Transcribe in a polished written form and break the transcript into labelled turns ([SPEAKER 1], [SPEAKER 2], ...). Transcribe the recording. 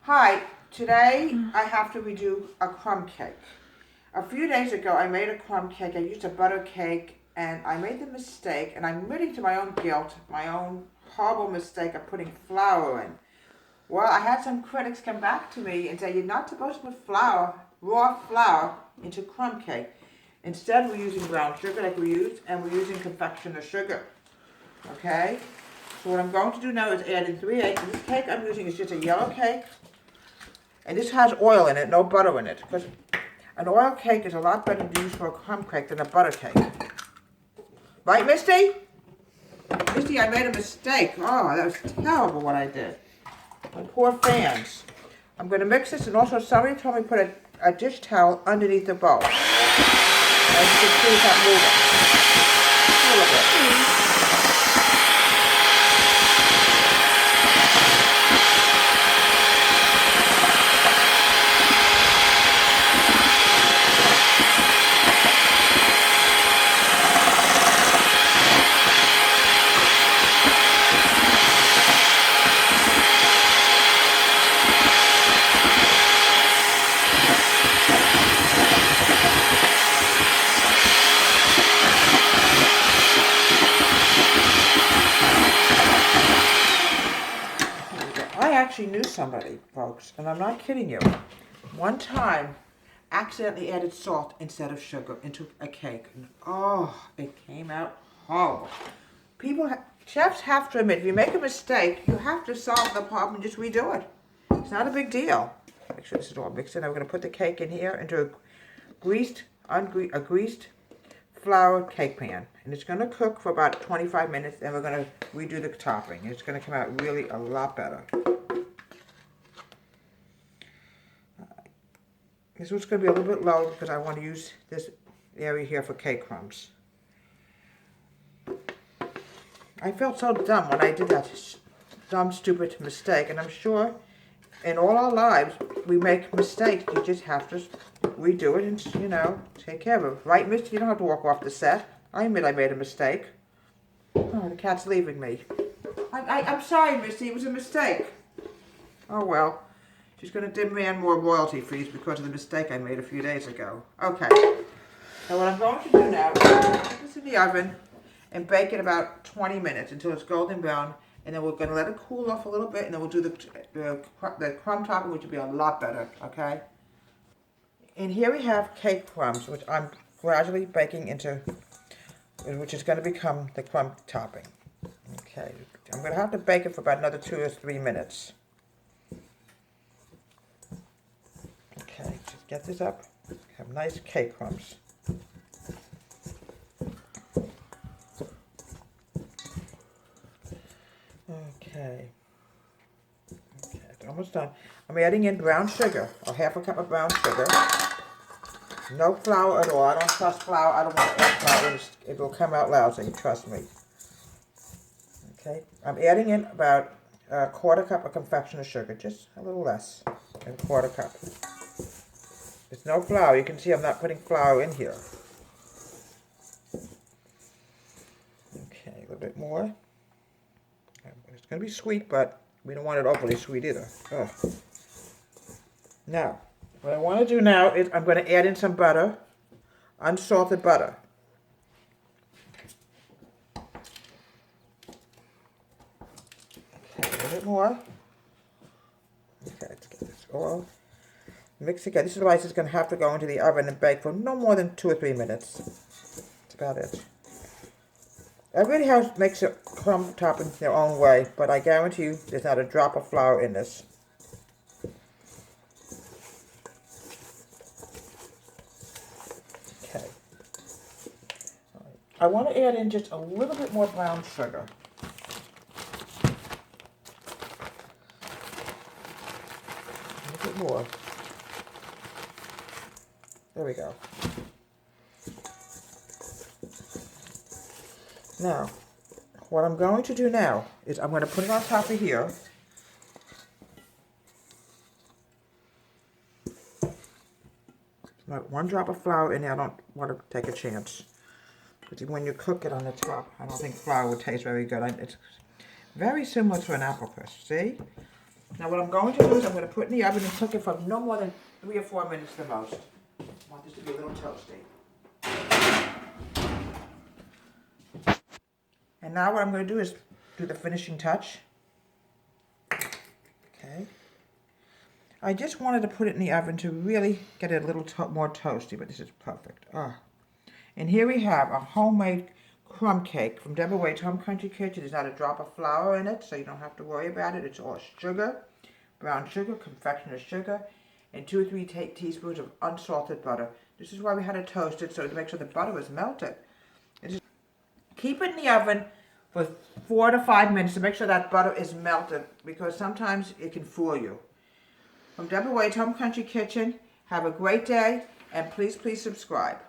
[SPEAKER 1] Hi, today I have to redo a crumb cake. A few days ago I made a crumb cake. I used a butter cake and I made the mistake, and I'm admitting to my own guilt, my own horrible mistake of putting flour in. Well, I had some critics come back to me and say you're not supposed to put flour, raw flour, into crumb cake. Instead we're using brown sugar like we used, and we're using confectioner sugar. Okay? So what I'm going to do now is add in 3 eggs. This cake I'm using is just a yellow cake. And this has oil in it, no butter in it. Because an oil cake is a lot better to use for a crumb cake than a butter cake. Right, Misty? Misty, I made a mistake. Oh, that was terrible what I did. My poor fans. I'm going to mix this, and also somebody told me to put a dish towel underneath the bowl. As you can see, it's not moving. A little bit. I actually knew somebody, folks, and I'm not kidding you. One time, accidentally added salt instead of sugar into a cake. And oh, it came out horrible. Chefs have to admit, if you make a mistake, you have to solve the problem and just redo it. It's not a big deal. Make sure this is all mixed in. I'm going to put the cake in here into a greased flour cake pan. And it's going to cook for about 25 minutes, and we're going to redo the topping. It's going to come out really a lot better. This one's going to be a little bit low because I want to use this area here for cake crumbs. I felt so dumb when I did that dumb, stupid mistake, and I'm sure in all our lives we make mistakes. You just have to redo it and, take care of it. Right, Misty? You don't have to walk off the set. I admit I made a mistake. Oh, the cat's leaving me. I'm sorry, Misty. It was a mistake. Oh, well. She's going to demand more royalty fees because of the mistake I made a few days ago. Okay. Now what I'm going to do now is put this in the oven and bake it about 20 minutes until it's golden brown. And then we're going to let it cool off a little bit, and then we'll do the crumb topping, which will be a lot better, okay? And here we have cake crumbs, which I'm gradually baking into, which is going to become the crumb topping. Okay. I'm going to have to bake it for about another 2 or 3 minutes. Okay, just get this up. Have nice cake crumbs. Okay, it's almost done. I'm adding in brown sugar, or half a cup of brown sugar. No flour at all. I don't trust flour. I don't want to add flour. It will come out lousy, trust me. Okay, I'm adding in about a quarter cup of confectioner sugar, just a little less than a quarter cup. There's no flour. You can see I'm not putting flour in here. Okay, a little bit more. It's going to be sweet, but we don't want it overly sweet either. Ugh. Now, what I want to do now is I'm going to add in some butter, unsalted butter. Okay, a little bit more. Okay, let's get this all mixed together. This is why it's going to have to go into the oven and bake for no more than 2 or 3 minutes. That's about it. Everybody makes a crumb topping their own way, but I guarantee you there's not a drop of flour in this. Okay. I want to add in just a little bit more brown sugar. A little bit more. There we go. Now, what I'm going to do now is I'm going to put it on top of here. Not one drop of flour in there. I don't want to take a chance. Because when you cook it on the top, I don't think flour would taste very good. It's very similar to an apple crisp, see? Now what I'm going to do is I'm going to put it in the oven and cook it for no more than 3 or 4 minutes the most. I want this to be a little toasty. And now what I'm going to do is do the finishing touch. Okay. I just wanted to put it in the oven to really get it a little more toasty, but this is perfect. Ah. And here we have a homemade crumb cake from Deborah Waite's Home Country Kitchen. There's not a drop of flour in it, so you don't have to worry about it. It's all sugar, brown sugar, confectioner sugar, and 2 or 3 teaspoons of unsalted butter. This is why we had to toast it, so to make sure the butter was melted. Keep it in the oven for 4 to 5 minutes to make sure that butter is melted, because sometimes it can fool you. From Deborah Waite's Home Country Kitchen, have a great day, and please subscribe.